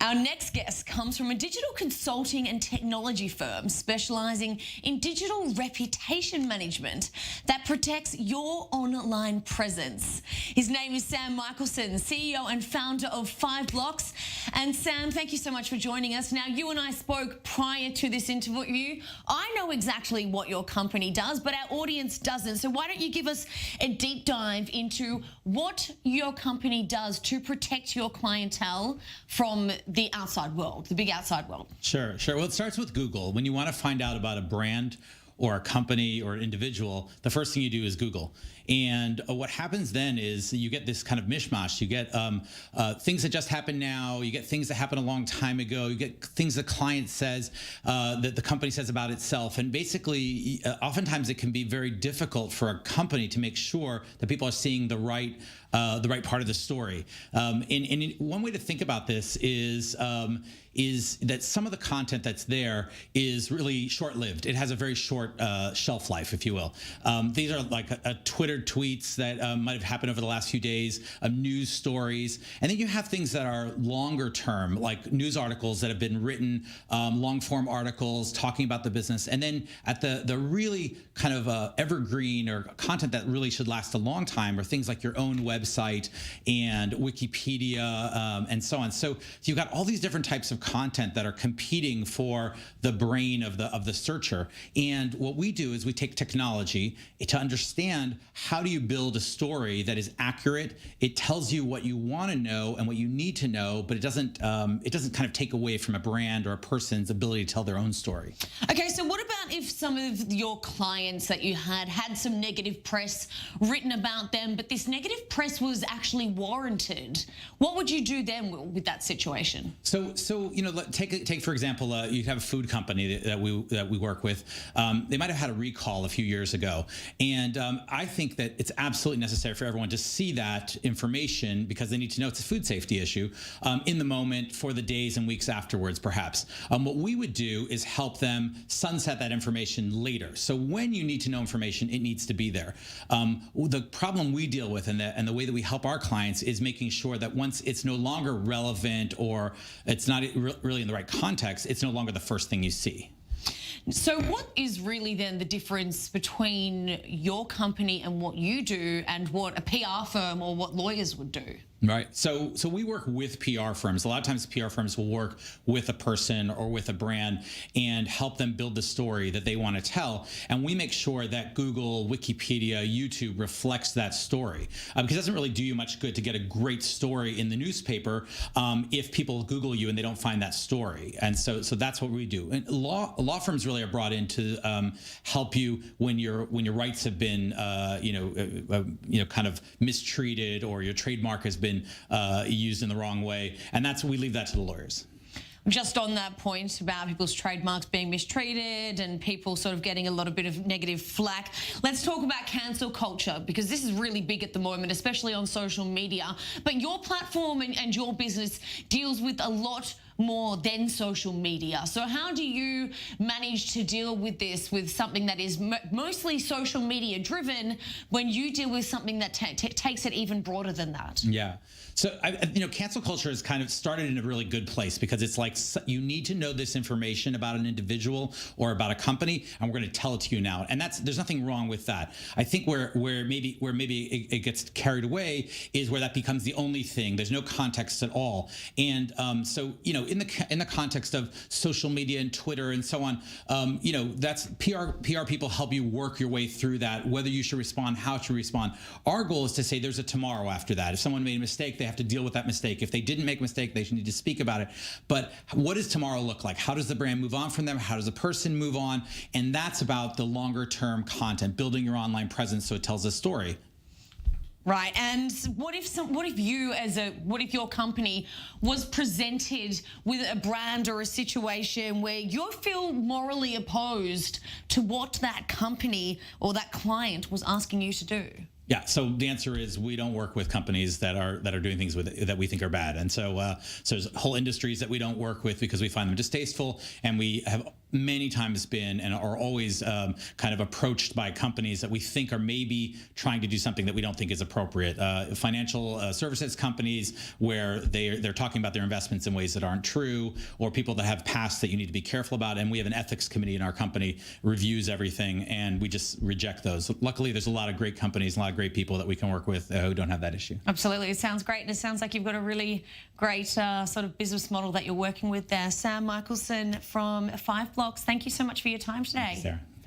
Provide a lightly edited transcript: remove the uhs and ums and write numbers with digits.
Our next guest comes from a digital consulting and technology firm specializing in digital reputation management that protects your online presence. His name is Sam Michelson, CEO and founder of 5 Blocks. And Sam, thank you so much for joining us. Now, you and I spoke prior to this interview. I know exactly what your company does, but our audience doesn't. So why don't you give us a deep dive into what your company does to protect your clientele from the outside world, the big outside world? Sure. Well, it starts with Google. When you want to find out about a brand or a company or an individual, the first thing you do is Google. And what happens then is you get this kind of mishmash. You get things that just happen now. You get things that happened a long time ago. You get things the client says, that the company says about itself. And basically, oftentimes it can be very difficult for a company to make sure that people are seeing the right part of the story. And one way to think about this is that some of the content that's there is really short-lived. It has a very short shelf life, if you will. These are like a Twitter tweets that might have happened over the last few days, news stories. And then you have things that are longer term, like news articles that have been written, long-form articles talking about the business. And then at the really kind of evergreen or content that really should last a long time are things like your own website and Wikipedia and so on. So you've got all these different types of content that are competing for the brain of the searcher. And what we do is we take technology to understand how do you build a story that is accurate. It tells you what you want to know and what you need to know, but it doesn't kind of take away from a brand or a person's ability to tell their own story. Okay, so what about if some of your clients that you had some negative press written about them, but this negative press was actually warranted? What would you do then with that situation? So you know, take for example, you have a food company that we work with. They might have had a recall a few years ago, and I think that it's absolutely necessary for everyone to see that information because they need to know it's a food safety issue in the moment for the days and weeks afterwards, perhaps. What we would do is help them sunset that information later. So when you need to know information, it needs to be there. The problem we deal with and the way that we help our clients is making sure that once it's no longer relevant or it's not really in the right context, it's no longer the first thing you see. So what is really then the difference between your company and what you do and what a PR firm or what lawyers would do? Right. So we work with PR firms. A lot of times PR firms will work with a person or with a brand and help them build the story that they want to tell. And we make sure that Google, Wikipedia, YouTube reflects that story. Because it doesn't really do you much good to get a great story in the newspaper if people Google you and they don't find that story. And so that's what we do. And law firms really are brought in to help you when your rights have been kind of mistreated or your trademark has been used in the wrong way, and we leave that to the lawyers. Just on that point about people's trademarks being mistreated and people sort of getting a bit of negative flack, let's talk about cancel culture, because this is really big at the moment, especially on social media. But your platform and your business deals with a lot more than social media. So how do you manage to deal with this, with something that is mostly social media driven, when you deal with something that takes it even broader than that? Yeah. So, cancel culture has kind of started in a really good place because it's like you need to know this information about an individual or about a company, and we're going to tell it to you now. And there's nothing wrong with that. I think where maybe it gets carried away is where that becomes the only thing. There's no context at all. And so in the context of social media and Twitter and so on, that's PR people help you work your way through that, whether you should respond, how to respond. Our goal is to say there's a tomorrow after that. If someone made a mistake, they have to deal with that mistake. If they didn't make a mistake, they should need to speak about it. But what does tomorrow look like? How does the brand move on from them? How does a person move on? And that's about the longer term content, building your online presence so it tells a story. Right, and what if your company was presented with a brand or a situation where you feel morally opposed to what that company or that client was asking you to do? Yeah, so the answer is we don't work with companies that are doing things that we think are bad, and so there's whole industries that we don't work with because we find them distasteful, and we have many times been and are always kind of approached by companies that we think are maybe trying to do something that we don't think is appropriate. Financial services companies where they're talking about their investments in ways that aren't true, or people that have past that you need to be careful about. And we have an ethics committee in our company, reviews everything, and we just reject those. Luckily, there's a lot of great companies, a lot of great people that we can work with who don't have that issue. Absolutely. It sounds great. And it sounds like you've got a really great sort of business model that you're working with there. Sam Michelson from 5 Blocks, thank you so much for your time today. Thank you, Sarah.